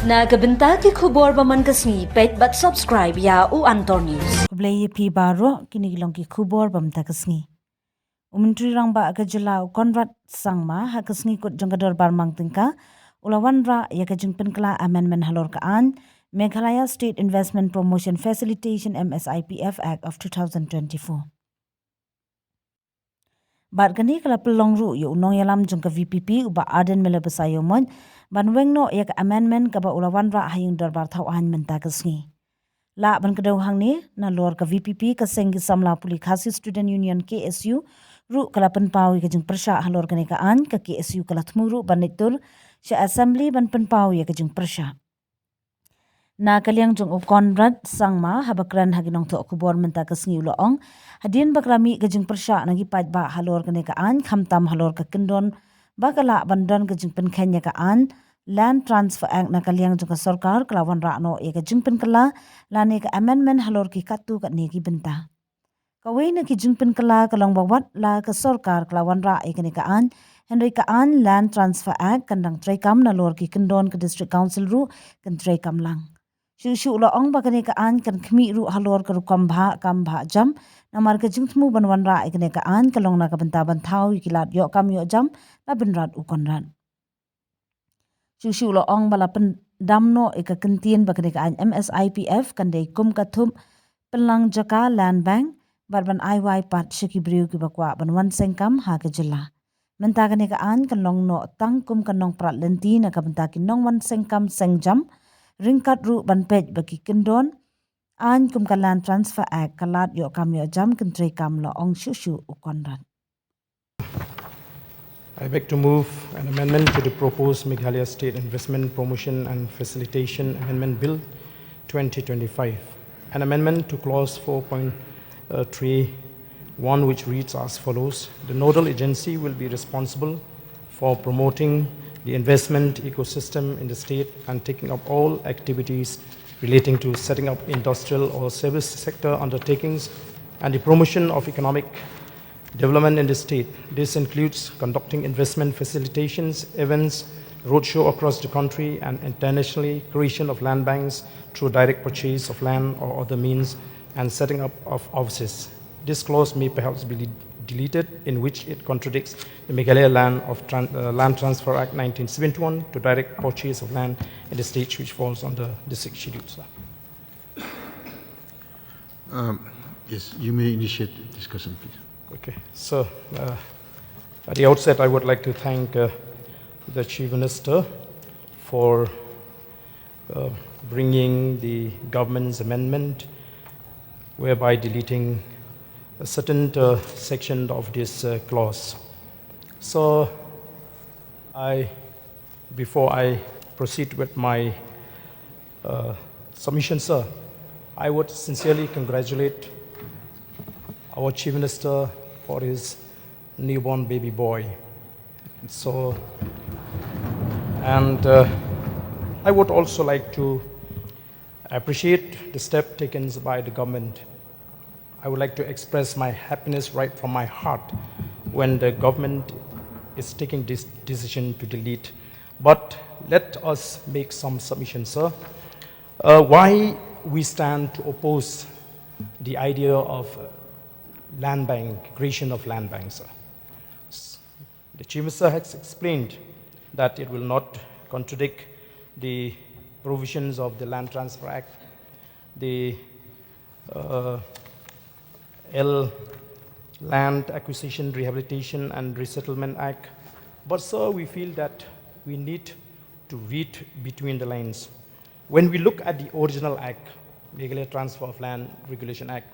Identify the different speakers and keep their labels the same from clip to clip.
Speaker 1: Nagabenta ki khubor baman kasni pet but subscribe ya u Antor News.
Speaker 2: Kublai pi baro kinigilong ki khubor bam takasngi. Umintri rang ba agajala konrad sangma hakasngi kut jonggador barmang tingka ulawan ra yakajing penkla amendment halor kaan Meghalaya State Investment Promotion Facilitation MSIPF Act of 2024. Bargani kala pelong ru yu unong yalam jongka VPP uba Ardent melabasayomon ban Weng no yak amendment kaba ulawan ra hayung darbar thawan mentakasngi. La ban kedau hang ni na lor ka VPP ka senggi samla puli khasi student union KSU ru kala penpawi ka jeng persya halor kane ka an ka KSU kala thmuru ban nitul sya assembly ban penpawi ka jeng persya. Na kaliang jong Conrad sangma habakran haginong to kubor mentakasngi uloong hadin bakrami ka jeng persya nagi pat ba halor kane ka an khamtam halor ka kendon bakala bandon ka jeng penkenya ka an Land Transfer Act na kaliang jong sarkar kelawan rakno eka jingpen kala lane ka amendment halor ki katu kat ne ki benta. Kawai na ki jingpen kala kalong bawat la ka sarkar kelawan rak eka ne ka an Henry ka an Land Transfer Act kandang traikam na lor ki kendon ke District Council ru kan traikam lang. Syu la ong bakane ka an kan khmi ru halor ka rukam bha jam na mar ka jingtmu banwan rak eka ne ka an kalong na ka benta bantau ikilat yo kam yo jam na benrat ukonran. Susu lo ong bala pendamno eka kentien bakane ka an MSIPF kandai kum kathum pelang jaka land bank barban IY pat shiki briu ki bakwa ban wan sengkam ha ka jilla. Menta kane ka an kanong no tang kum kanong prat lenti na ka benta ki nong wan sengkam sengjam ringkat ru ban pej baki kendon an kum ka land transfer act kalat yo kam yo jam kentrei kam lo ong susu ukonran.
Speaker 3: I beg to move an amendment to the proposed Meghalaya State Investment Promotion and Facilitation Amendment Bill 2025. An amendment to clause 4.31 which reads as follows. The nodal agency will be responsible for promoting the investment ecosystem in the state and taking up all activities relating to setting up industrial or service sector undertakings and the promotion of economic development in the state. This includes conducting investment facilitations, events, roadshow across the country and internationally, creation of land banks through direct purchase of land or other means, and setting up of offices. This clause may perhaps be deleted, in which it contradicts the Meghalaya Land Transfer Act 1971 to direct purchase of land in the state, which falls under the 6th schedule.
Speaker 4: Yes, you may initiate the discussion, please.
Speaker 3: Okay, so at the outset, I would like to thank the Chief Minister for bringing the government's amendment, whereby deleting a certain section of this clause. So, before I proceed with my submission, sir, I would sincerely congratulate our Chief Minister for his newborn baby boy. So, and I would also like to appreciate the step taken by the government. I would like to express my happiness right from my heart when the government is taking this decision to delete. But let us make some submissions, sir. Why we stand to oppose the idea of land bank, creation of land banks. The Chief Minister has explained that it will not contradict the provisions of the Land Transfer Act, the Land Acquisition, Rehabilitation and Resettlement Act. But sir, we feel that we need to read between the lines. When we look at the original act, Meghalaya Transfer of Land Regulation Act,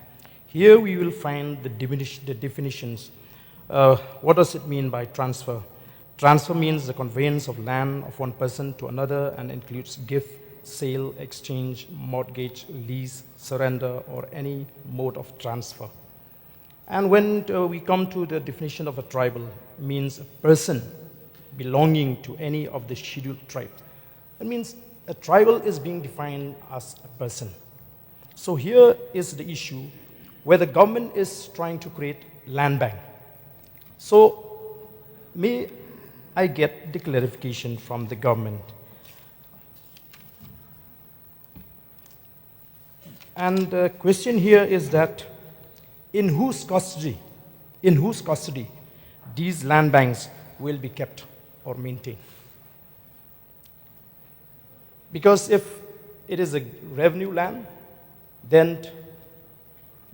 Speaker 3: here we will find the definitions. What does it mean by transfer? Transfer means the conveyance of land of one person to another and includes gift, sale, exchange, mortgage, lease, surrender, or any mode of transfer. And when we come to the definition of a tribal, it means a person belonging to any of the scheduled tribes. That means a tribal is being defined as a person. So here is the issue where the government is trying to create land bank. So may I get the clarification from the government. And the question here is that in whose custody these land banks will be kept or maintained? Because if it is a revenue land, then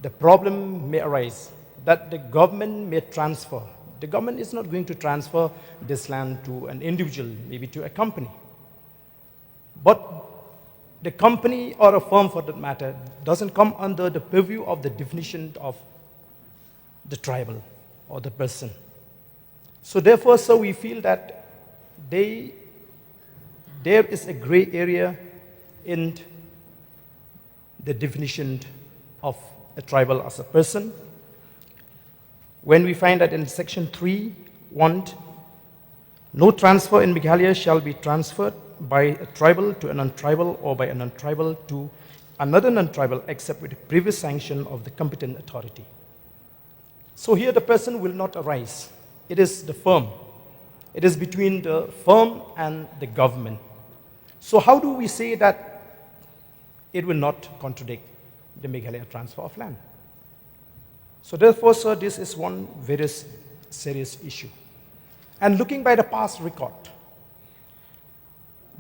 Speaker 3: the problem may arise that the government may transfer. The government is not going to transfer this land to an individual, maybe to a company. But the company or a firm for that matter doesn't come under the purview of the definition of the tribal or the person. So therefore, sir, we feel that there is a gray area in the definition of a tribal as a person. When we find that in section 3(1), no transfer in Meghalaya shall be transferred by a tribal to a non-tribal or by a non-tribal to another non-tribal except with the previous sanction of the competent authority. So here the person will not arise. It is the firm. It is between the firm and the government. So how do we say that it will not contradict the Meghalaya transfer of land? So therefore, sir, this is one very serious issue. And looking by the past record,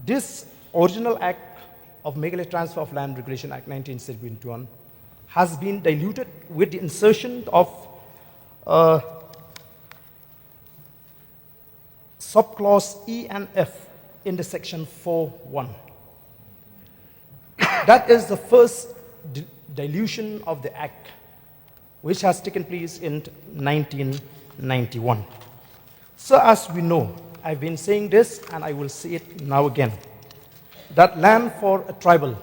Speaker 3: this original act of Meghalaya Transfer of Land Regulation Act 1971 has been diluted with the insertion of subclause E and F in the section 4(1). That is the first dilution of the act, which has taken place in 1991. So as we know, I've been saying this and I will say it now again, that land for a tribal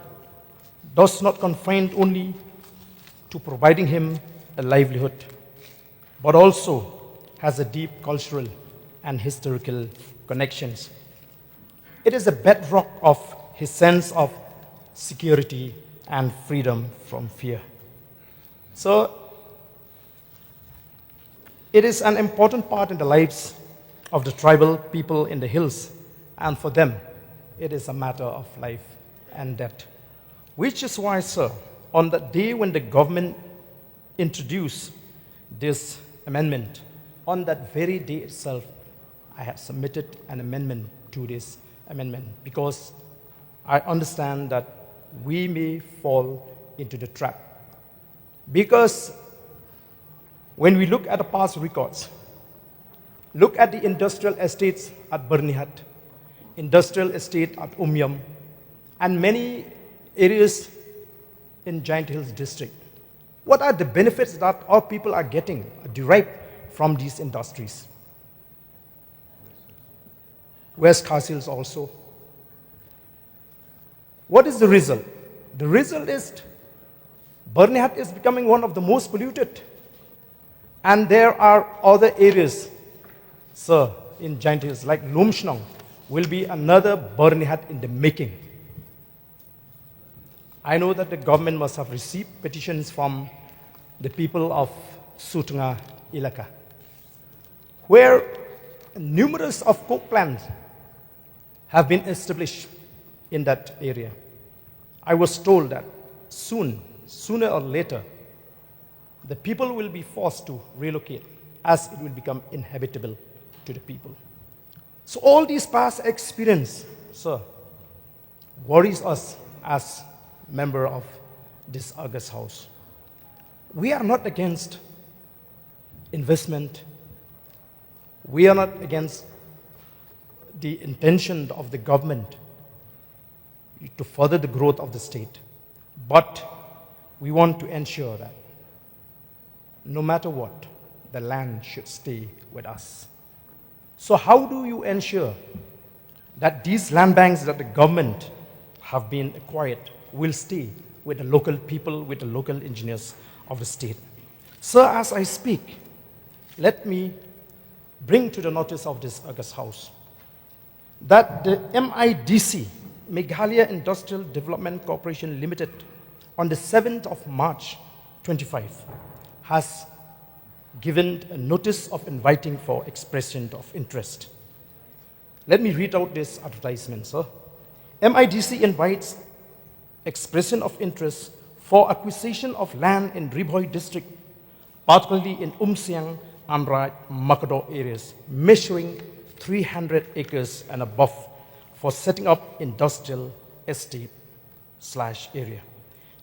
Speaker 3: does not confine only to providing him a livelihood, but also has a deep cultural and historical connections. It is a bedrock of his sense of security and freedom from fear. So it is an important part in the lives of the tribal people in the hills, and for them, it is a matter of life and death. Which is why, sir, on the day when the government introduced this amendment, on that very day itself, I have submitted an amendment to this amendment because I understand that we may fall into the trap. Because when we look at the past records, look at the industrial estates at Bernihat, industrial estate at Umyam, and many areas in Giant Hills district. What are the benefits that our people are getting, derived from these industries? West Castles also. What is the result? The result is Bernihat is becoming one of the most polluted. And there are other areas, sir, in Giant Hills, like Lumshnong, will be another Bernihat in the making. I know that the government must have received petitions from the people of Sutunga Ilaka, where numerous of coke plants have been established in that area. I was told that sooner or later, the people will be forced to relocate as it will become inhabitable to the people. So all these past experience, sir, worries us as member of this August House. We are not against investment. We are not against the intention of the government to further the growth of the state. But we want to ensure that no matter what, the land should stay with us. So how do you ensure that these land banks that the government have been acquired will stay with the local people, with the local engineers of the state? Sir, as I speak, let me bring to the notice of this August House that the MIDC, Meghalaya Industrial Development Corporation Limited, on the 7th of March 25, has given a notice of inviting for expression of interest. Let me read out this advertisement, sir. MIDC invites expression of interest for acquisition of land in Riboy district, particularly in Umsiang, Amrai, Makado areas, measuring 300 acres and above for setting up industrial estate/area.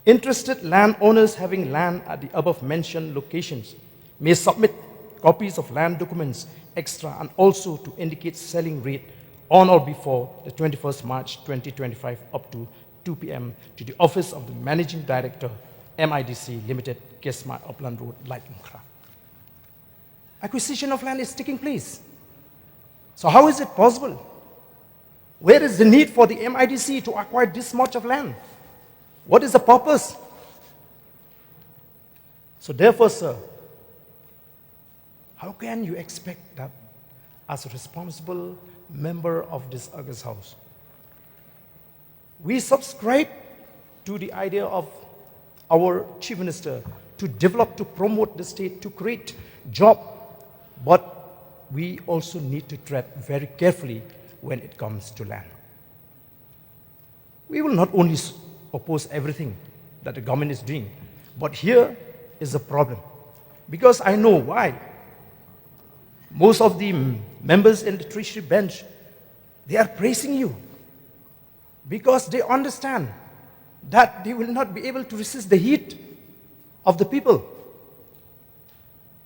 Speaker 3: Interested landowners having land at the above mentioned locations may submit copies of land documents extra and also to indicate selling rate on or before the 21st March 2025 up to 2 p.m. to the Office of the Managing Director, MIDC Limited, Kesma, Upland Road, Light Mukra. Acquisition of land is taking place. So how is it possible? Where is the need for the MIDC to acquire this much of land? What is the purpose? So therefore, sir, how can you expect that as a responsible member of this August House? We subscribe to the idea of our Chief Minister to develop, to promote the state, to create job, but we also need to tread very carefully when it comes to land. We will not only oppose everything that the government is doing, but here is the problem. Because I know why. Most of the members in the Treasury bench, they are praising you because they understand that they will not be able to resist the heat of the people.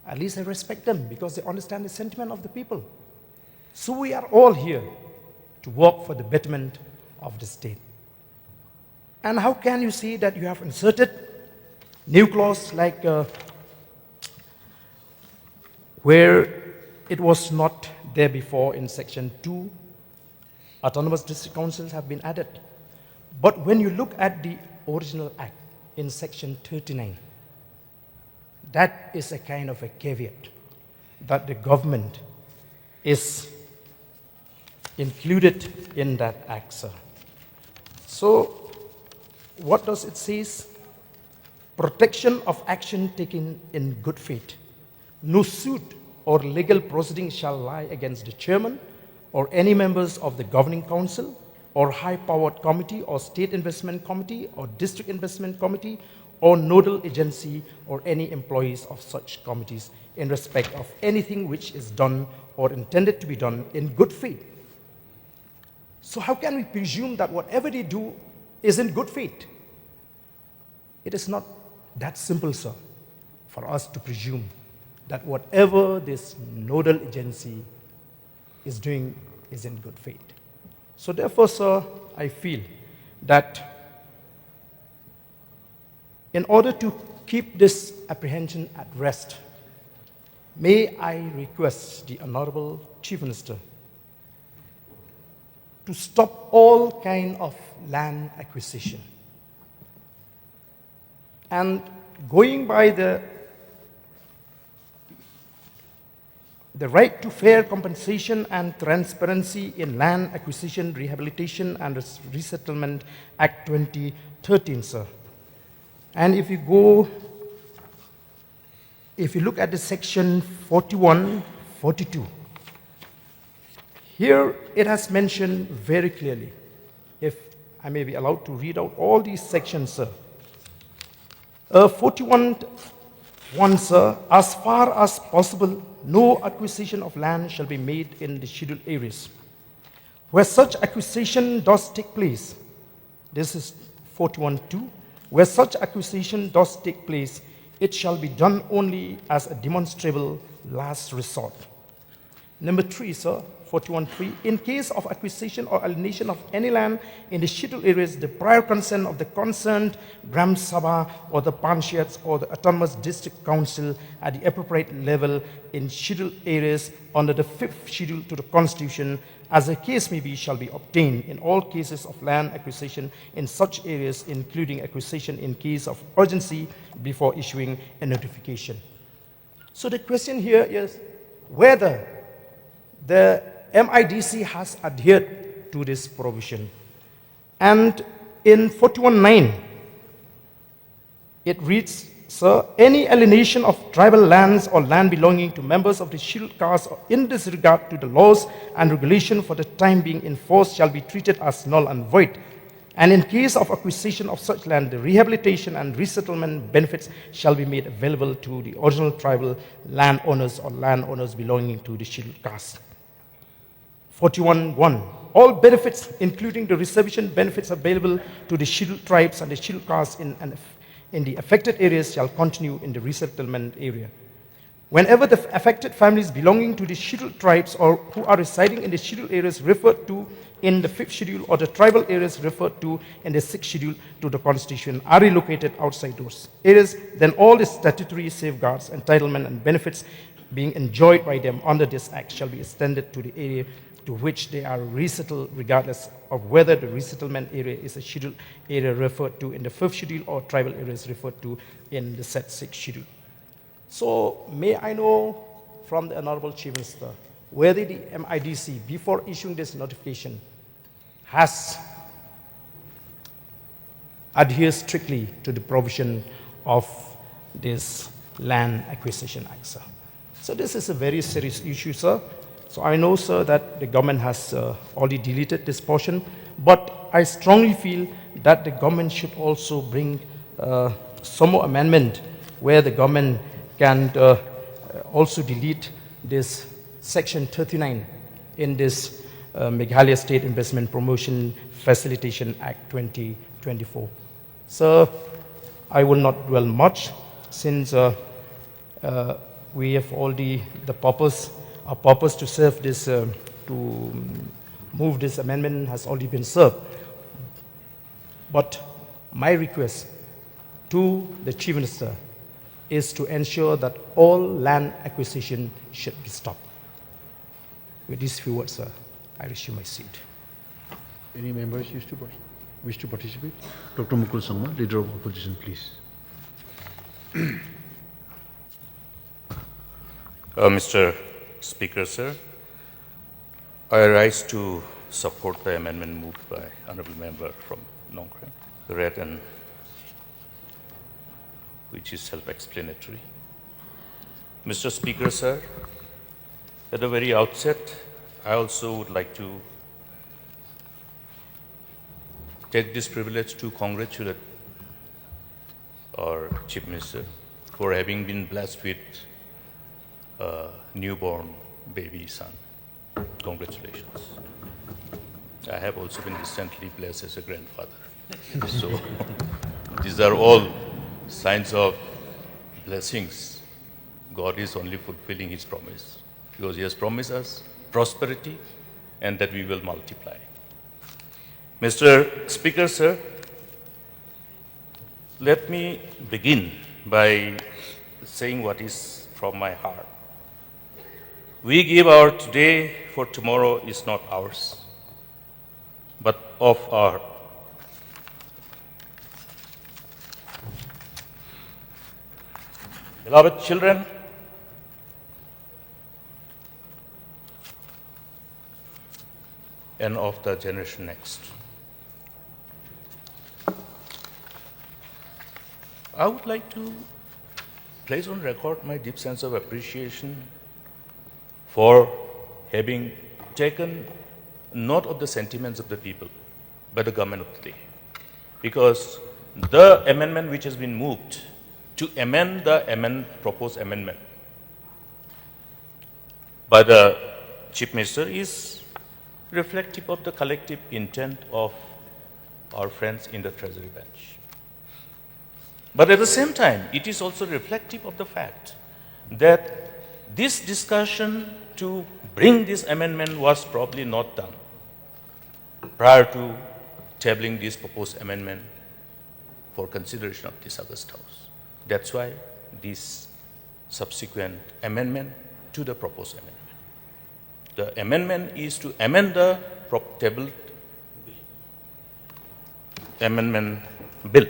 Speaker 3: At least I respect them because they understand the sentiment of the people. So we are all here to work for the betterment of the state. And how can you say that you have inserted new clause like where it was not there before in section 2, autonomous district councils have been added. But when you look at the original act in section 39, that is a kind of a caveat that the government is included in that act, sir. So what does it say? Protection of action taken in good faith. No suit or legal proceeding shall lie against the chairman or any members of the governing council or high-powered committee or state investment committee or district investment committee or nodal agency or any employees of such committees in respect of anything which is done or intended to be done in good faith. So how can we presume that whatever they do is in good faith? It is not that simple, sir, for us to presume that whatever this nodal agency is doing is in good faith. So therefore, sir, I feel that in order to keep this apprehension at rest, may I request the Honorable Chief Minister to stop all kind of land acquisition. And going by the right to fair compensation and transparency in Land Acquisition, Rehabilitation and Resettlement Act 2013, sir. And if you look at the section 41, 42, here it has mentioned very clearly, if I may be allowed to read out all these sections, sir. 41.1, sir, as far as possible, no acquisition of land shall be made in the scheduled areas. Where such acquisition does take place, this is 41.2, where such acquisition does take place, it shall be done only as a demonstrable last resort. Number 3, sir, 41.3, in case of acquisition or alienation of any land in the scheduled areas, the prior consent of the concerned Gram Sabha or the Panchayats or the Autonomous District Council at the appropriate level in scheduled areas under the 5th schedule to the Constitution, as the case may be, shall be obtained in all cases of land acquisition in such areas, including acquisition in case of urgency before issuing a notification. So the question here is whether the MIDC has adhered to this provision. And in 41.9, it reads, sir, any alienation of tribal lands or land belonging to members of the scheduled caste in disregard to the laws and regulation for the time being enforced shall be treated as null and void. And in case of acquisition of such land, the rehabilitation and resettlement benefits shall be made available to the original tribal landowners or landowners belonging to the scheduled caste. 41.1. All benefits, including the reservation benefits available to the scheduled tribes and the scheduled castes in the affected areas shall continue in the resettlement area. Whenever the affected families belonging to the scheduled tribes or who are residing in the scheduled areas referred to in the 5th schedule or the tribal areas referred to in the 6th schedule to the Constitution are relocated outside those areas, then all the statutory safeguards, entitlement, and benefits being enjoyed by them under this Act shall be extended to the area to which they are resettled, regardless of whether the resettlement area is a scheduled area referred to in the 5th schedule or tribal areas referred to in the said 6th schedule. So, may I know from the Honorable Chief Minister whether the MIDC, before issuing this notification, has adhered strictly to the provision of this Land Acquisition Act, sir. So this is a very serious issue, sir. So I know, sir, that the government has already deleted this portion, but I strongly feel that the government should also bring some more amendment where the government can also delete this Section 39 in this Meghalaya State Investment Promotion Facilitation Act 2024. So I will not dwell much since we have already our purpose to serve this, to move this amendment has already been served. But my request to the Chief Minister is to ensure that all land acquisition should be stopped. With these few words, sir, I resume my seat.
Speaker 4: Any members wish to participate? Dr. Mukul Sangma, Leader of Opposition, please.
Speaker 5: Mr. Speaker, sir, I rise to support the amendment moved by Honourable Member from Nongkren, read and which is self-explanatory. Mr. Speaker, sir, at the very outset, I also would like to take this privilege to congratulate our Chief Minister for having been blessed with a newborn baby son. Congratulations. I have also been recently blessed as a grandfather. So these are all signs of blessings. God is only fulfilling His promise because He has promised us prosperity and that we will multiply. Mr. Speaker, sir, let me begin by saying what is from my heart. We give our today for tomorrow is not ours, but of our. Beloved children, and of the generation next. I would like to place on record my deep sense of appreciation for having taken note of the sentiments of the people by the government of the day. Because the amendment which has been moved to amend the proposed amendment by the Chief Minister is reflective of the collective intent of our friends in the Treasury bench. But at the same time, it is also reflective of the fact that this discussion to bring this amendment was probably not done prior to tabling this proposed amendment for consideration of this August House. That's why this subsequent amendment to the proposed amendment. The amendment is to amend the tabled amendment bill.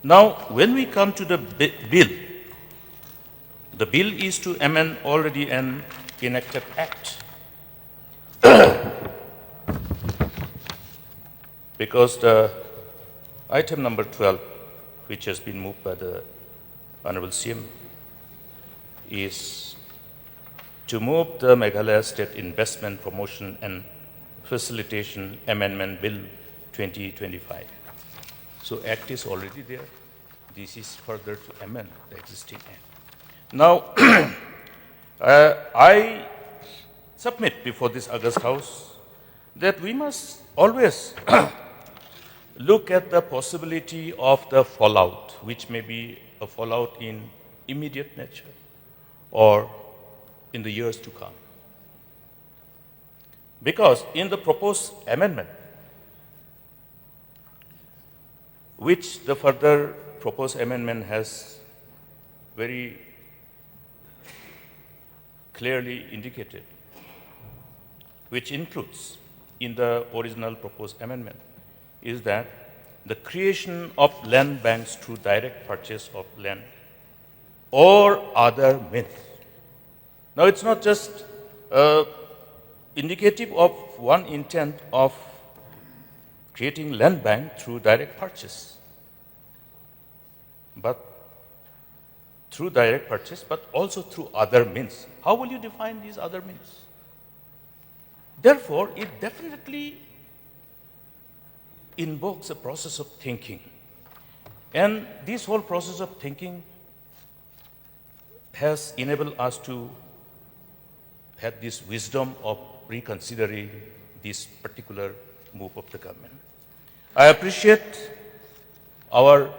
Speaker 5: Now, when we come to the bill is to amend already an enacted act. Because the item number 12, which has been moved by the Honorable CM, is to move the Meghalaya State Investment Promotion and Facilitation Amendment Bill 2025. So Act is already there. This is further to amend the existing Act. Now, I submit before this August House that we must always look at the possibility of the fallout, which may be a fallout in immediate nature or in the years to come. Because in the proposed amendment, which the further proposed amendment has very clearly indicated, which includes in the original proposed amendment, is that the creation of land banks through direct purchase of land or other means. Now, it's not just indicative of one intent of creating land bank through direct purchase, but also through other means. How will you define these other means? Therefore, it definitely invokes a process of thinking. And this whole process of thinking has enabled us to have this wisdom of reconsidering this particular move of the government. I appreciate our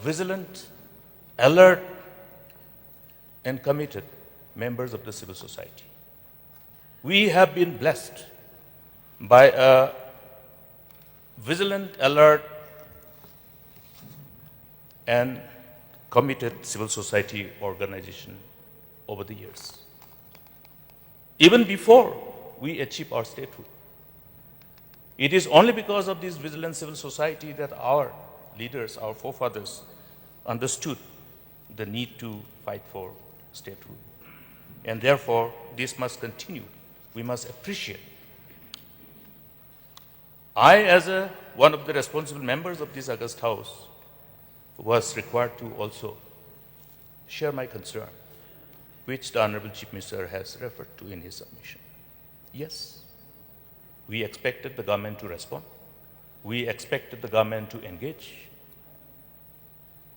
Speaker 5: vigilant, alert, and committed members of the civil society. We have been blessed by a vigilant, alert, and committed civil society organization over the years. Even before we achieve our statehood, it is only because of this vigilant civil society that our leaders, our forefathers, understood the need to fight for statehood. And therefore, this must continue. We must appreciate. I, as one of the responsible members of this August House, was required to also share my concern, which the Honorable Chief Minister has referred to in his submission. Yes, we expected the government to respond. We expected the government to engage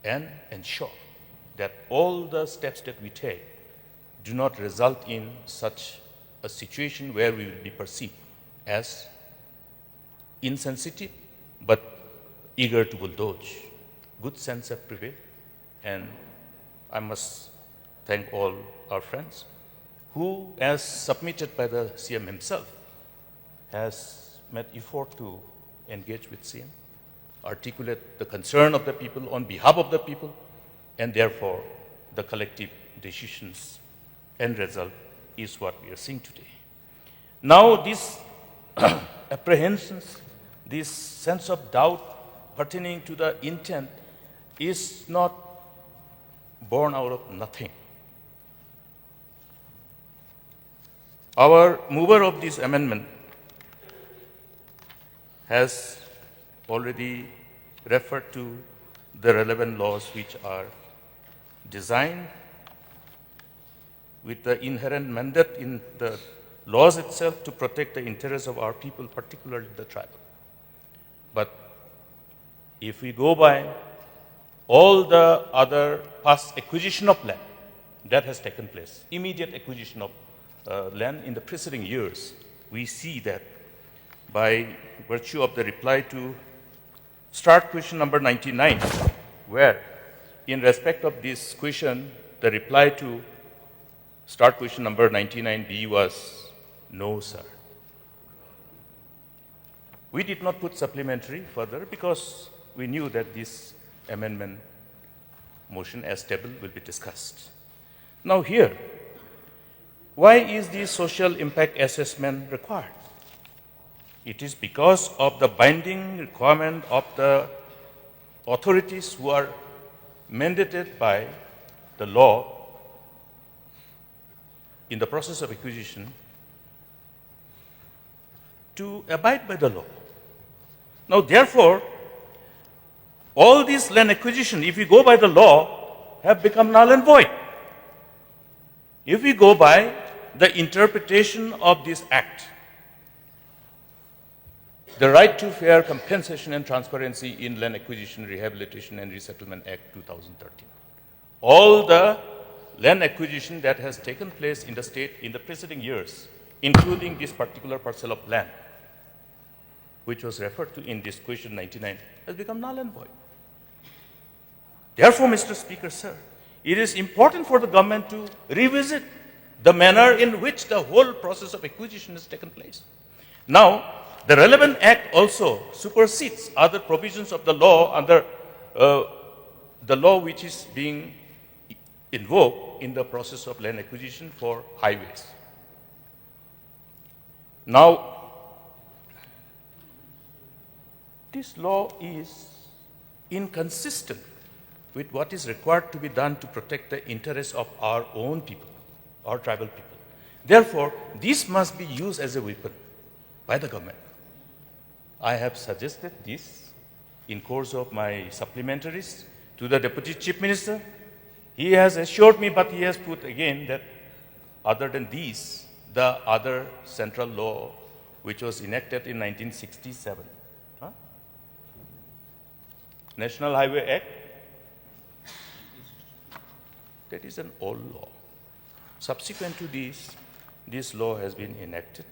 Speaker 5: and ensure that all the steps that we take do not result in such a situation where we will be perceived as insensitive but eager to bulldoze. Good sense have prevailed, and I must thank all our friends who, as submitted by the CM himself, has made effort to engage with CM, articulate the concern of the people on behalf of the people, and therefore the collective decisions and result is what we are seeing today. Now, these apprehensions, this sense of doubt pertaining to the intent is not born out of nothing. Our mover of this amendment has already referred to the relevant laws which are designed with the inherent mandate in the laws itself to protect the interests of our people, particularly the tribal. But if we go by all the other past acquisition of land that has taken place, immediate acquisition of land in the preceding years, we see that by virtue of the reply to start question number 99, where in respect of this question, the reply to start question number 99B was no, sir. We did not put supplementary further because we knew that this amendment motion as tabled will be discussed. Now here, why is this social impact assessment required? It is because of the binding requirement of the authorities who are mandated by the law in the process of acquisition to abide by the law. Now, therefore, all these land acquisition, if we go by the law, have become null and void. If we go by the interpretation of this act, the Right to Fair Compensation and Transparency in Land Acquisition, Rehabilitation and Resettlement Act 2013. All the land acquisition that has taken place in the state in the preceding years, including this particular parcel of land, which was referred to in this question 99, has become null and void. Therefore, Mr. Speaker, sir, it is important for the government to revisit the manner in which the whole process of acquisition has taken place. Now, the relevant act also supersedes other provisions of the law under the law which is being invoked in the process of land acquisition for highways. Now, this law is inconsistent with what is required to be done to protect the interests of our own people, our tribal people. Therefore, this must be used as a weapon by the government. I have suggested this in course of my supplementaries to the Deputy Chief Minister. He has assured me, but he has put again that other than these, the other central law which was enacted in 1967, National Highway Act, that is an old law. Subsequent to this law has been enacted,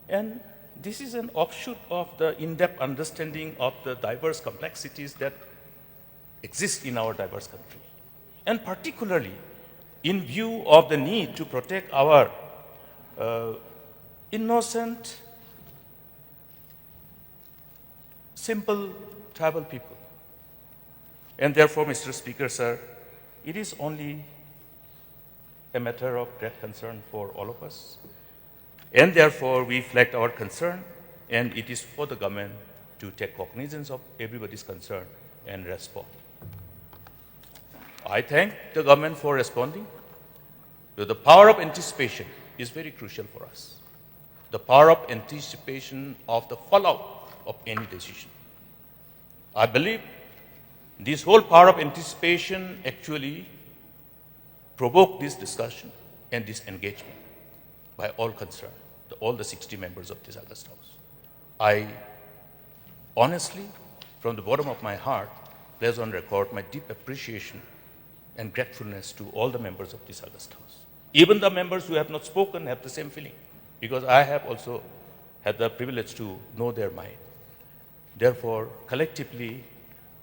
Speaker 5: and this is an offshoot of the in-depth understanding of the diverse complexities that exist in our diverse country, and particularly in view of the need to protect our innocent, simple tribal people. And therefore, Mr. Speaker, sir, it is only a matter of great concern for all of us. And therefore, we reflect our concern, and it is for the government to take cognizance of everybody's concern and respond. I thank the government for responding. The power of anticipation is very crucial for us. The power of anticipation of the fallout of any decision. I believe this whole power of anticipation actually provoked this discussion and this engagement by all concerned, all the 60 members of this August House. I honestly, from the bottom of my heart, place on record my deep appreciation and gratefulness to all the members of this August House. Even the members who have not spoken have the same feeling, because I have also had the privilege to know their mind. Therefore, collectively,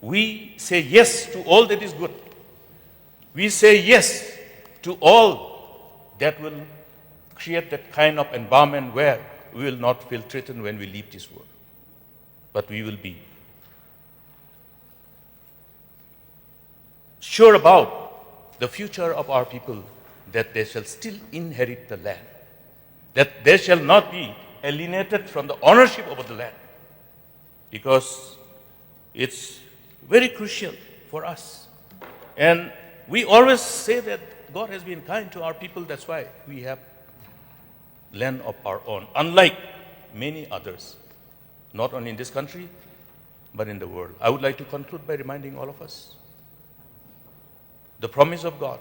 Speaker 5: we say yes to all that is good. We say yes to all that will create that kind of environment where we will not feel threatened when we leave this world, but we will be sure about the future of our people, that they shall still inherit the land, that they shall not be alienated from the ownership of the land, because it's very crucial for us. And we always say that God has been kind to our people, that's why we have land of our own, unlike many others, not only in this country, but in the world. I would like to conclude by reminding all of us the promise of God,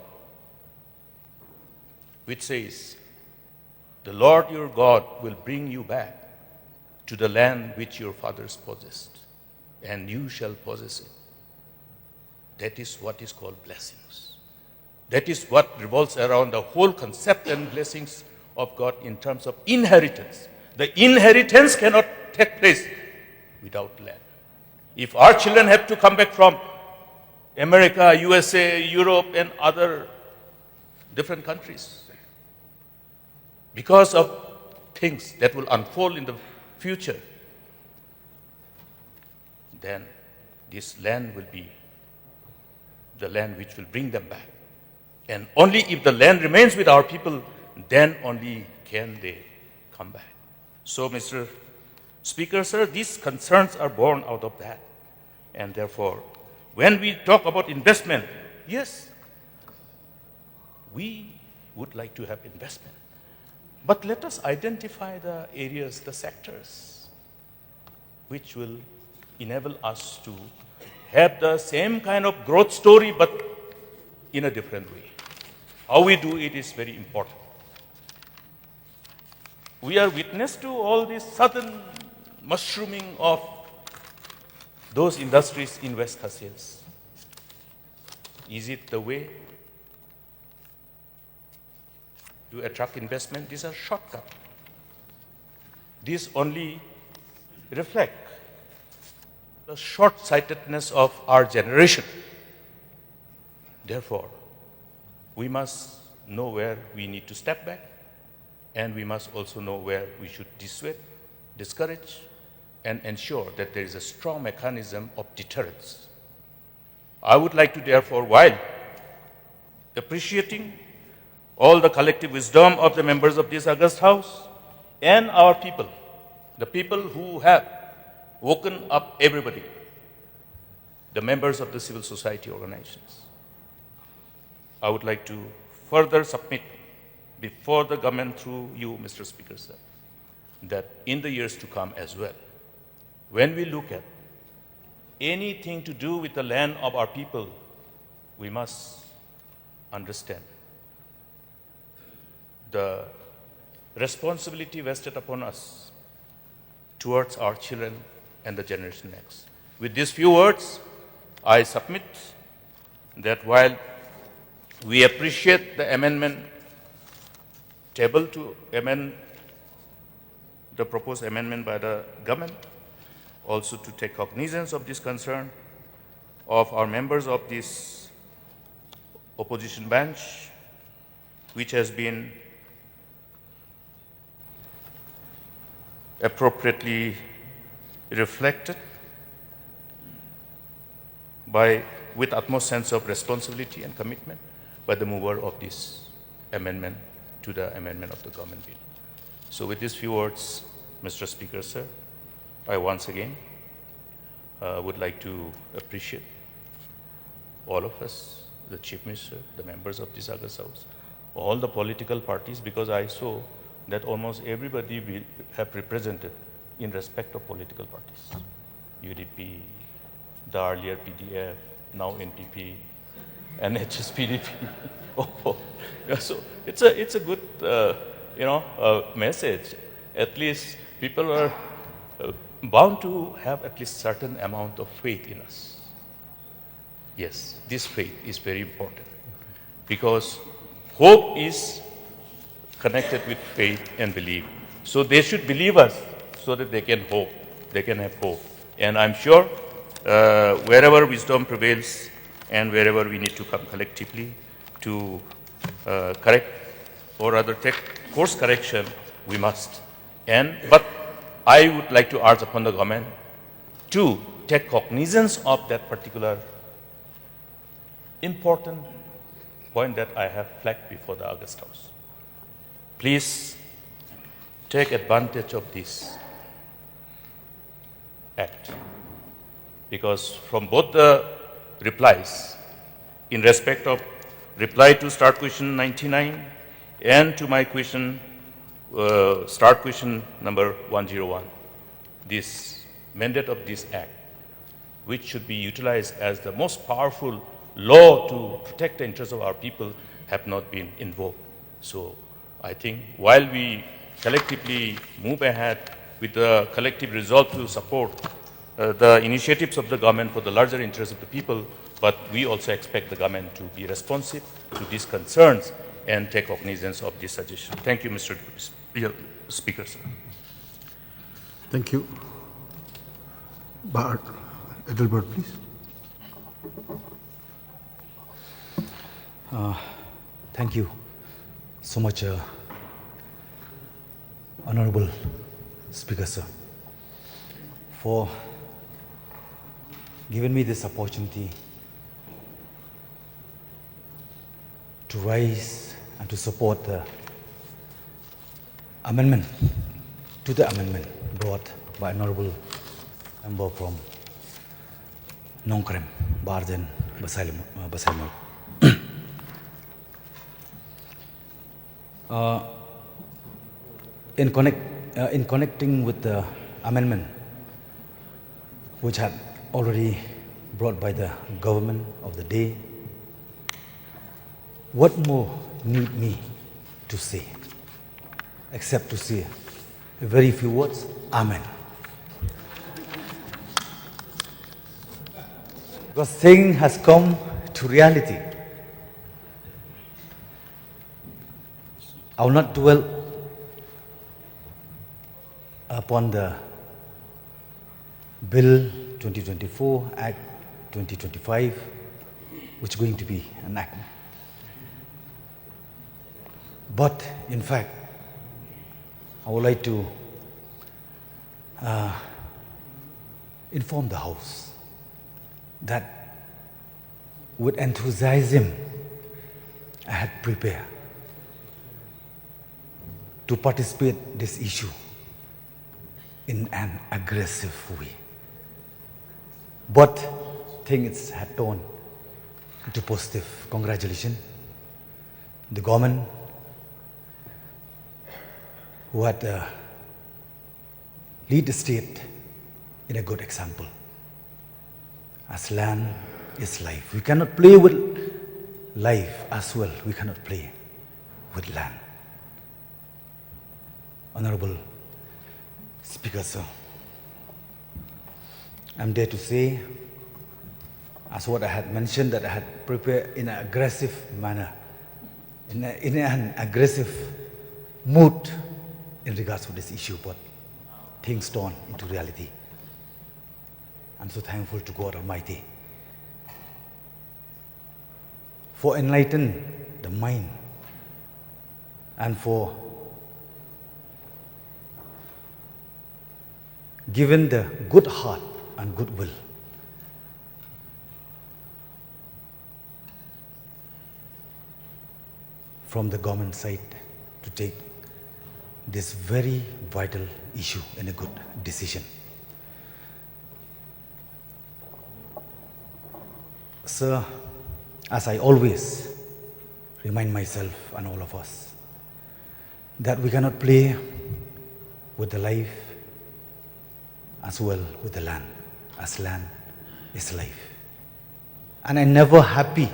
Speaker 5: which says, the Lord your God will bring you back to the land which your fathers possessed, and you shall possess it. That is what is called blessings. That is what revolves around the whole concept and blessings of God in terms of inheritance. The inheritance cannot take place without land. If our children have to come back from America, USA, Europe, and other different countries, because of things that will unfold in the future, then this land will be the land which will bring them back. And only if the land remains with our people, then only can they come back. So, Mr. Speaker, sir, these concerns are born out of that. And therefore, when we talk about investment, yes, we would like to have investment. But let us identify the areas, the sectors, which will enable us to have the same kind of growth story, but in a different way. How we do it is very important. We are witness to all this sudden mushrooming of those industries in West Khasias. Is it the way to attract investment? These are shortcuts. These only reflect the short-sightedness of our generation. Therefore, we must know where we need to step back, and we must also know where we should dissuade, discourage, and ensure that there is a strong mechanism of deterrence. I would like to, therefore, while appreciating all the collective wisdom of the members of this August House and our people, the people who have woken up everybody, the members of the civil society organizations, I would like to further submit before the government through you, Mr. Speaker, sir, that in the years to come as well, when we look at anything to do with the land of our people, we must understand the responsibility vested upon us towards our children and the generation next. With these few words, I submit that while we appreciate the amendment tabled to amend the proposed amendment by the government, also to take cognizance of this concern of our members of this opposition bench, which has been appropriately reflected with utmost sense of responsibility and commitment by the mover of this amendment to the amendment of the government bill. So with these few words, Mr. Speaker, sir, I once again would like to appreciate all of us, the Chief Minister, the members of this August House, all the political parties, because I saw that almost everybody will have represented in respect of political parties. UDP, the earlier PDF, now NPP, and HSPDP. Yeah, so it's a good message. At least people are bound to have at least certain amount of faith in us. Yes, this faith is very important because hope is connected with faith and belief. So they should believe us so that they can hope, they can have hope. And I'm sure wherever wisdom prevails and wherever we need to come collectively to correct or rather take course correction, we must. But I would like to urge upon the government to take cognizance of that particular important point that I have flagged before the August House. Please take advantage of this act, because from both the replies, in respect of reply to start question 99 and to my question, start question number 101, this mandate of this act, which should be utilized as the most powerful law to protect the interests of our people, have not been invoked. So I think while we collectively move ahead with the collective resolve to support the initiatives of the government for the larger interests of the people, but we also expect the government to be responsive to these concerns and take cognizance of this suggestion. Thank you, Mr. Speaker, sir.
Speaker 4: Thank you. Edelbert, please.
Speaker 6: Thank you so much, Honorable Speaker, sir, for giving me this opportunity to raise and to support the amendment to the amendment brought by Honorable Member from Nongkrem, Ardent, Basailmoy. In connecting with the amendment which had already brought by the government of the day, what more need me to say except to say a very few words, Amen. Because thing has come to reality. I will not dwell upon the Bill 2024, Act 2025, which is going to be an act. But in fact, I would like to inform the House that with enthusiasm I had prepared to participate in this issue in an aggressive way. But things had turned into positive. Congratulations. The government who had lead the state in a good example. As land is life. We cannot play with life as well. We cannot play with land. Honorable Speaker, sir, I'm there to say, as what I had mentioned, that I had prepared in an aggressive manner, in an aggressive mood in regards to this issue, but things turn into reality. I'm so thankful to God Almighty for enlightening the mind and for giving the good heart and goodwill from the government side to take this very vital issue in a good decision. Sir, as I always remind myself and all of us, that we cannot play with the life as well with the land, as land is life. And I'm never happy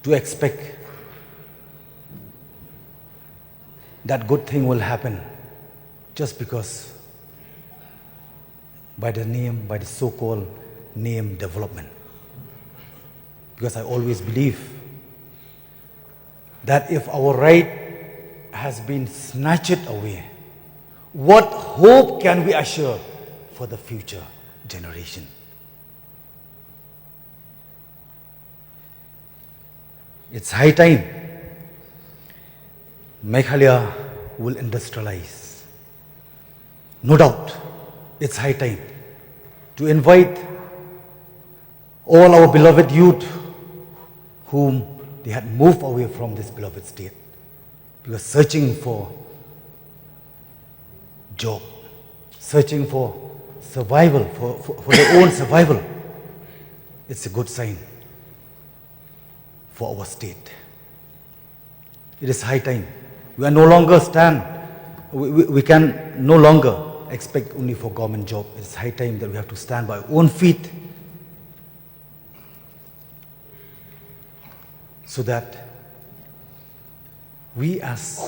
Speaker 6: to expect that good thing will happen just because by the so-called name development. Because I always believe that if our right has been snatched away, what hope can we assure for the future generation? It's high time Meghalaya will industrialize. No doubt, it's high time to invite all our beloved youth whom they had moved away from this beloved state because searching for job, searching for survival, for their own survival. It's a good sign for our state. It is high time. We are no longer we can no longer expect only for government job. It's high time that we have to stand by our own feet so that we as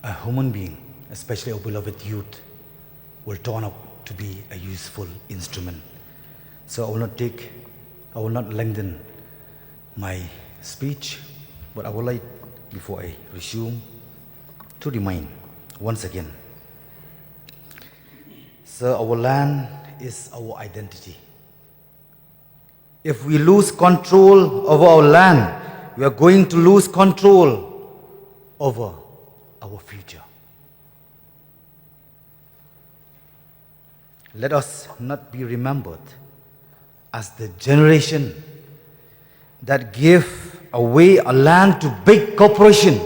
Speaker 6: a human being, especially our beloved youth, will turn out to be a useful instrument. So I will not lengthen my speech, but I would like, before I resume, to remind once again, sir, our land is our identity. If we lose control over our land, we are going to lose control over our future. Let us not be remembered as the generation that gave away a land to big corporation.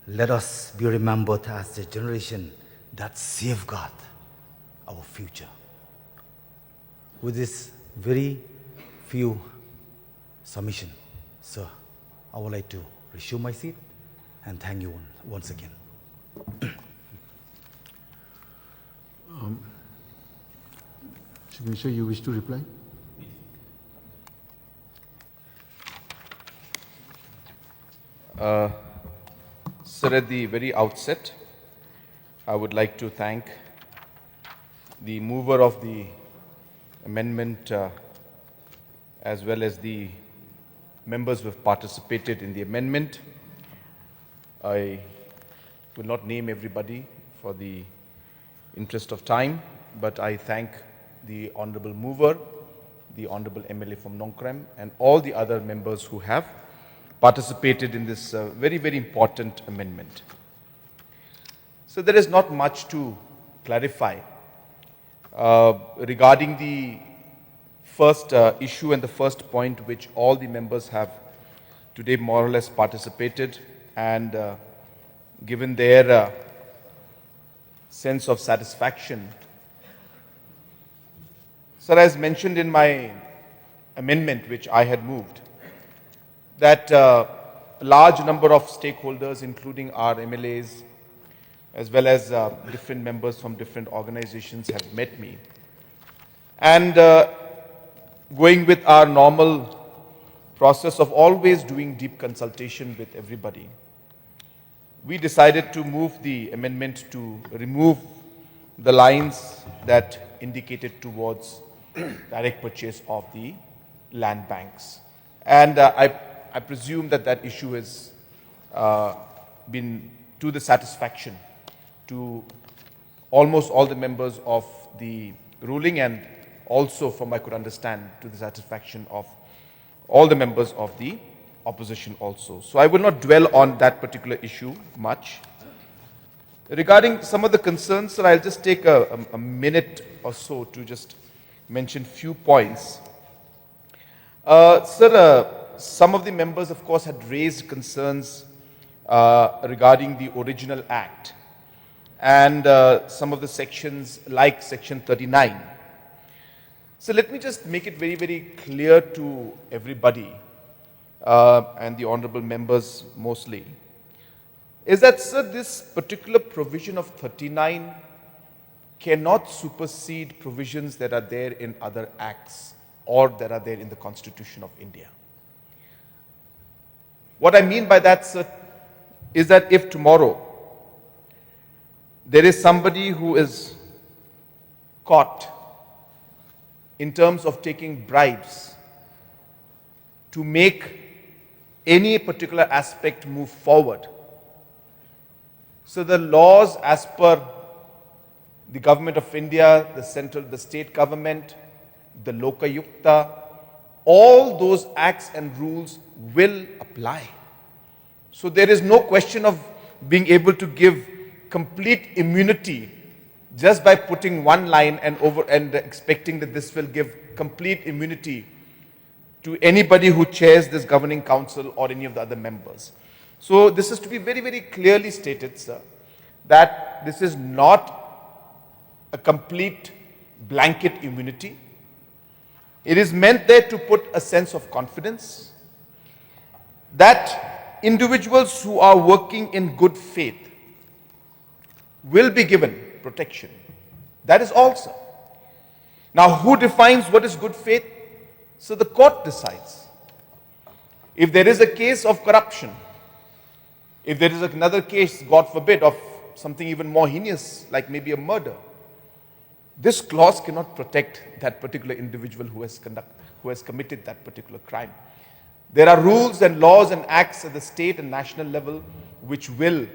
Speaker 6: Let us be remembered as the generation that safeguard our future. With this very few submission, sir, I would like to resume my seat and thank you once again.
Speaker 4: Minister, you wish to reply?
Speaker 7: Sir, at the very outset, I would like to thank the mover of the amendment as well as the members who have participated in the amendment. I will not name everybody for the interest of time, but I thank the Honorable Mover, the Honorable MLA from Nongkrem, and all the other members who have participated in this very, very important amendment. So there is not much to clarify regarding the first issue and the first point which all the members have today more or less participated and given their sense of satisfaction. Sir, as mentioned in my amendment which I had moved, that a large number of stakeholders, including our MLAs, as well as different members from different organizations have met me. And going with our normal process of always doing deep consultation with everybody, we decided to move the amendment to remove the lines that indicated towards direct purchase of the land banks. And I presume that that issue has been to the satisfaction to almost all the members of the ruling, and also, from I could understand, to the satisfaction of all the members of the opposition also. So I will not dwell on that particular issue much. Regarding some of the concerns, sir, I'll just take a minute or so to just mention few points. Sir, some of the members, of course, had raised concerns regarding the original act and some of the sections like section 39. So let me just make it very, very clear to everybody and the honorable members mostly, is that, sir, this particular provision of 39 cannot supersede provisions that are there in other acts or that are there in the Constitution of India. What I mean by that, sir, is that if tomorrow there is somebody who is caught in terms of taking bribes to make any particular aspect move forward, so the laws as per the government of India, the central, the state government, the Lokayukta, all those acts and rules will apply. So there is no question of being able to give complete immunity just by putting one line and expecting that this will give complete immunity to anybody who chairs this governing council or any of the other members. So this is to be very, very clearly stated, sir, that this is not a complete blanket immunity. It is meant there to put a sense of confidence that individuals who are working in good faith will be given protection. That is all, sir. Now, who defines what is good faith? So the court decides. If there is a case of corruption, if there is another case, God forbid, of something even more heinous, like maybe a murder, this clause cannot protect that particular individual who has committed that particular crime. There are rules and laws and acts at the state and national level which will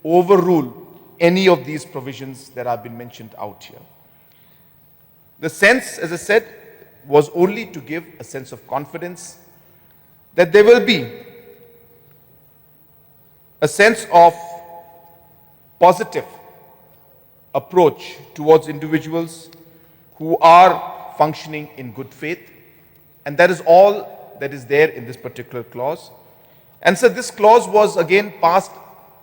Speaker 7: overrule any of these provisions that have been mentioned out here. The sense, as I said, was only to give a sense of confidence that there will be a sense of positive approach towards individuals who are functioning in good faith, and that is all that is there in this particular clause. And so this clause was again passed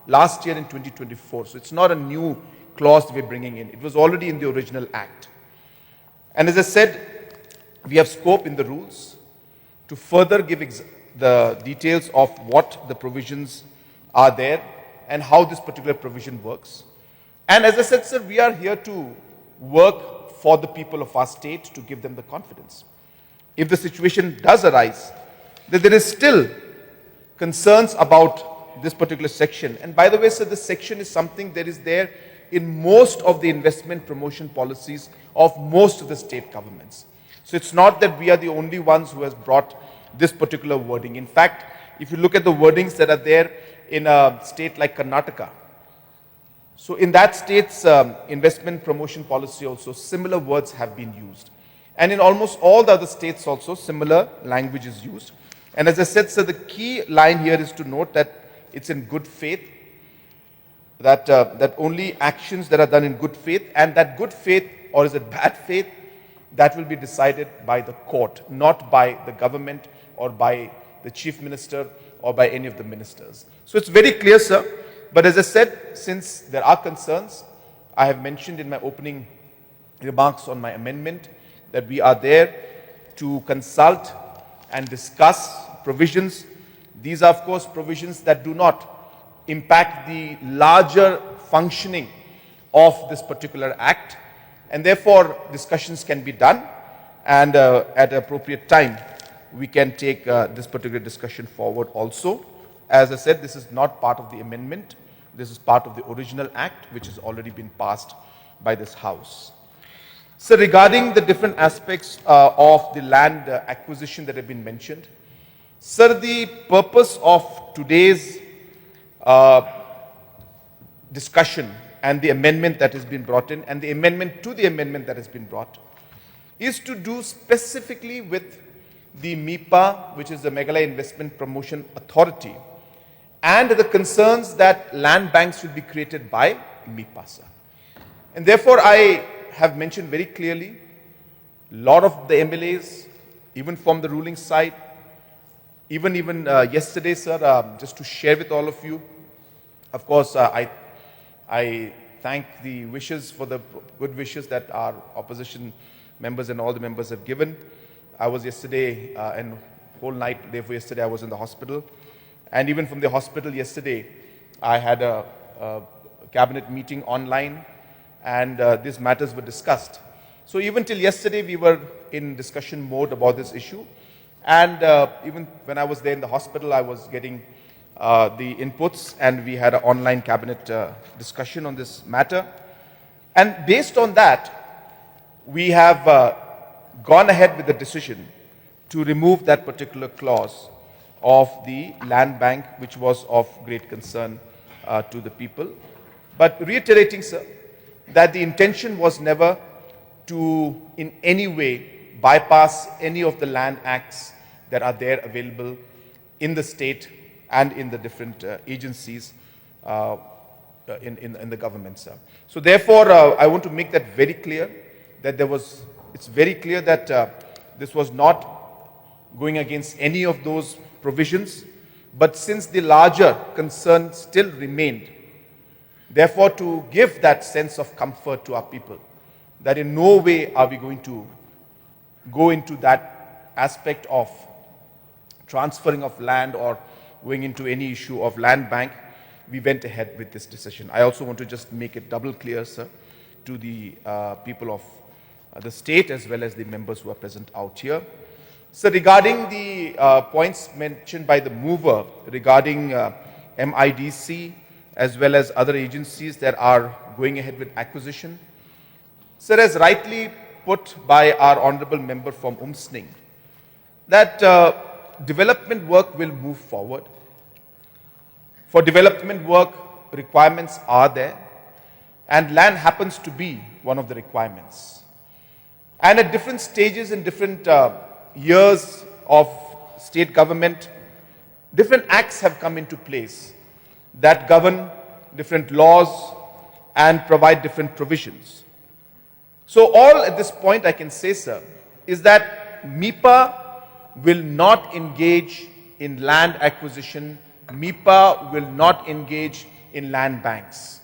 Speaker 7: last year in 2024, so it's not a new clause that we're bringing in. It was already in the original act. And as I said, we have scope in the rules to further give the details of what the provisions are there and how this particular provision works. And as I said, sir, we are here to work for the people of our state to give them the confidence. If the situation does arise that there is still concerns about this particular section. And by the way, sir, this section is something that is there in most of the investment promotion policies of most of the state governments. So it's not that we are the only ones who has brought this particular wording. In fact, if you look at the wordings that are there in a state like Karnataka, so in that state's investment promotion policy also, similar words have been used. And in almost all the other states also, similar language is used. And as I said, sir, the key line here is to note that it's in good faith, that only actions that are done in good faith, and that good faith, or is it bad faith, that will be decided by the court, not by the government or by the chief minister or by any of the ministers. So it's very clear, sir. But as I said, since there are concerns, I have mentioned in my opening remarks on my amendment that we are there to consult and discuss provisions. These are, of course, provisions that do not impact the larger functioning of this particular act, and therefore discussions can be done, and at appropriate time we can take this particular discussion forward also. As I said, this is not part of the amendment. This is part of the original act, which has already been passed by this House. So regarding the different aspects of the land acquisition that have been mentioned, sir, the purpose of today's discussion and the amendment that has been brought in, and the amendment to the amendment that has been brought, is to do specifically with the MIPA, which is the Meghalaya Investment Promotion Authority, and the concerns that land banks should be created by MIPA, sir. And therefore, I have mentioned very clearly, a lot of the MLAs, even from the ruling side, even yesterday, sir, just to share with all of you, of course, I thank the wishes for the good wishes that our opposition members and all the members have given. I was yesterday and whole night, therefore yesterday I was in the hospital. And even from the hospital yesterday, I had a cabinet meeting online, and these matters were discussed. So even till yesterday, we were in discussion mode about this issue. And even when I was there in the hospital, I was getting the inputs, and we had an online cabinet discussion on this matter. And based on that, we have gone ahead with the decision to remove that particular clause of the land bank, which was of great concern to the people. But reiterating, sir, that the intention was never to in any way bypass any of the land acts that are there available in the state and in the different agencies in the government, sir. So therefore, I want to make that very clear, that it's very clear that this was not going against any of those provisions, but since the larger concern still remained, therefore to give that sense of comfort to our people, that in no way are we going to go into that aspect of transferring of land or going into any issue of land bank, we went ahead with this decision. I also want to just make it double clear, sir, to the people of the state as well as the members who are present out here. So regarding the points mentioned by the mover regarding MIDC as well as other agencies that are going ahead with acquisition, sir, as rightly put by our honorable member from Umsning, that development work will move forward. For development work, requirements are there, and land happens to be one of the requirements. And at different stages in different years of state government, different acts have come into place that govern different laws and provide different provisions. So all at this point I can say, sir, is that MIPA will not engage in land acquisition. MIPA will not engage in land banks.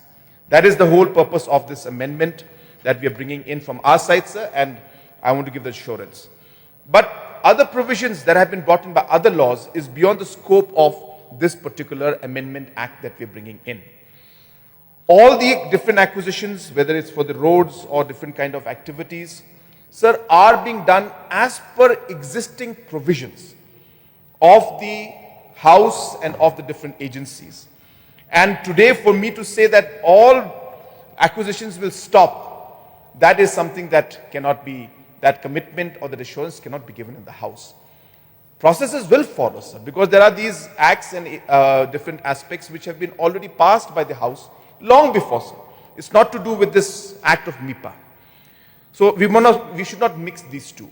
Speaker 7: That is the whole purpose of this amendment that we are bringing in from our side, sir, and I want to give the assurance. But other provisions that have been brought in by other laws is beyond the scope of this particular amendment act that we are bringing in. All the different acquisitions, whether it's for the roads or different kind of activities, sir, are being done as per existing provisions of the House and of the different agencies. And today for me to say that all acquisitions will stop, that is something that cannot be, that commitment or that assurance cannot be given in the House. Processes will follow, sir, because there are these acts and different aspects which have been already passed by the House long before, sir. It's not to do with this act of MIPA. So we should not mix these two.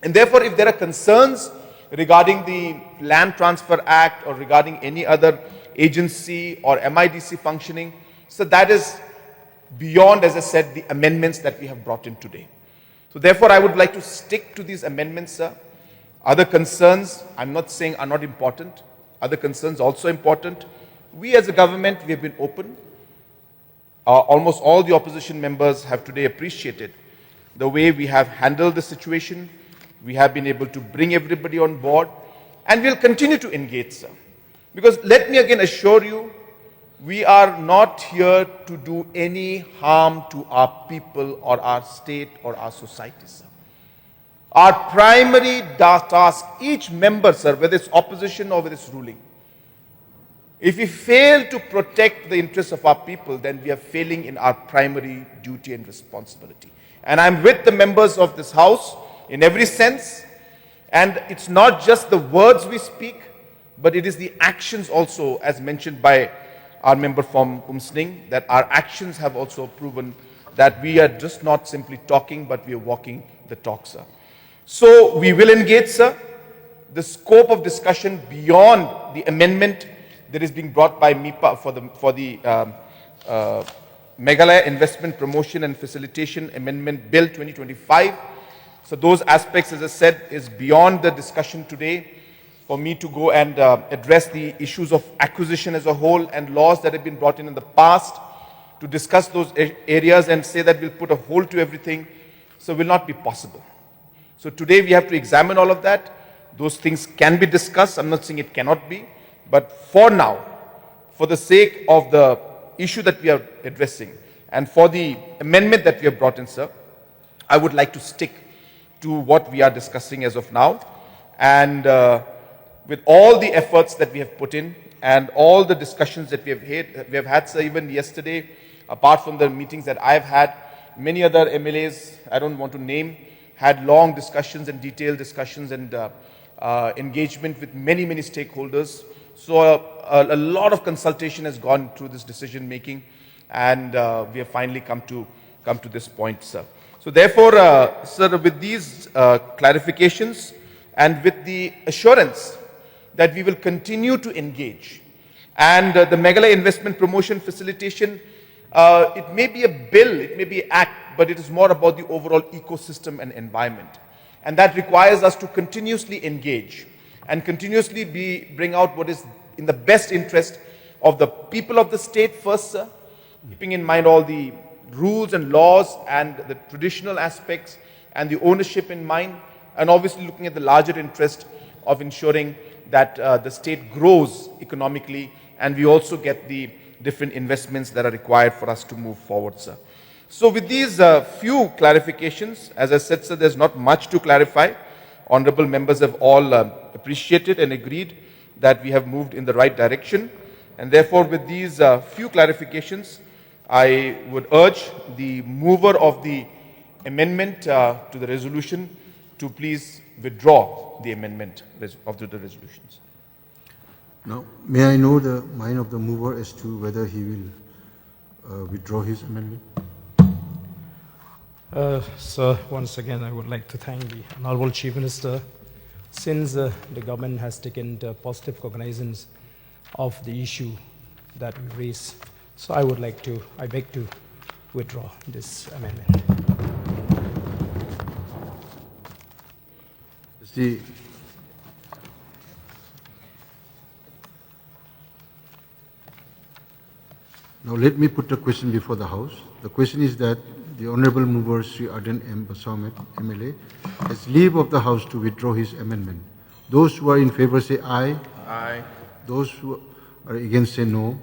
Speaker 7: And therefore, if there are concerns regarding the Land Transfer Act or regarding any other agency or MIDC functioning, so that is beyond, as I said, the amendments that we have brought in today. So therefore, I would like to stick to these amendments, sir. Other concerns, I'm not saying are not important. Other concerns also important. We as a government, we have been open. Almost all the opposition members have today appreciated the way we have handled the situation. We have been able to bring everybody on board, and we'll continue to engage, sir. Because let me again assure you, we are not here to do any harm to our people or our state or our society, sir. Our primary task, each member, sir, whether it's opposition or whether it's ruling, if we fail to protect the interests of our people, then we are failing in our primary duty and responsibility. And I'm with the members of this House in every sense. And it's not just the words we speak, but it is the actions also, as mentioned by our member from Umsning, that our actions have also proven that we are just not simply talking, but we are walking the talk, sir. So we will engage, sir. The scope of discussion beyond the amendment that is being brought by MIPA for the Meghalaya Investment Promotion and Facilitation Amendment Bill 2025. So those aspects, as I said, is beyond the discussion today for me to go and address the issues of acquisition as a whole and laws that have been brought in the past, to discuss those areas and say that we'll put a hold to everything. So will not be possible. So today we have to examine all of that. Those things can be discussed. I'm not saying it cannot be. But for now, for the sake of the issue that we are addressing and for the amendment that we have brought in, sir, I would like to stick to what we are discussing as of now. And with all the efforts that we have put in and all the discussions that we have had, sir, even yesterday, apart from the meetings that I've had, many other MLAs, I don't want to name, had long discussions and detailed discussions and engagement with many stakeholders. So a lot of consultation has gone through this decision making, and we have finally come to this point, sir. So therefore, sir, with these clarifications and with the assurance that we will continue to engage, and the Meghalaya Investment Promotion Facilitation, it may be a bill, it may be an act, but it is more about the overall ecosystem and environment. And that requires us to continuously engage and continuously bring out what is in the best interest of the people of the state first, sir, keeping in mind all the rules and laws and the traditional aspects and the ownership in mind, and obviously looking at the larger interest of ensuring that the state grows economically, and we also get the different investments that are required for us to move forward, sir. So with these few clarifications, as I said, sir, there's not much to clarify. Honorable members have all appreciated and agreed that we have moved in the right direction. And therefore, with these few clarifications, I would urge the mover of the amendment to the resolution to please withdraw the amendment of the resolutions.
Speaker 4: Now, may I know the mind of the mover as to whether he will withdraw his amendment?
Speaker 3: Sir, once again, I would like to thank the Honorable Chief Minister, since the government has taken positive cognizance of the issue that we raised. So I beg to withdraw this amendment.
Speaker 4: Now let me put the question before the House. The question is that the Honorable Mover Sri Ardent M. Basamet, MLA, has leave of the House to withdraw his amendment. Those who are in favor say aye.
Speaker 7: Aye.
Speaker 4: Those who are against say no.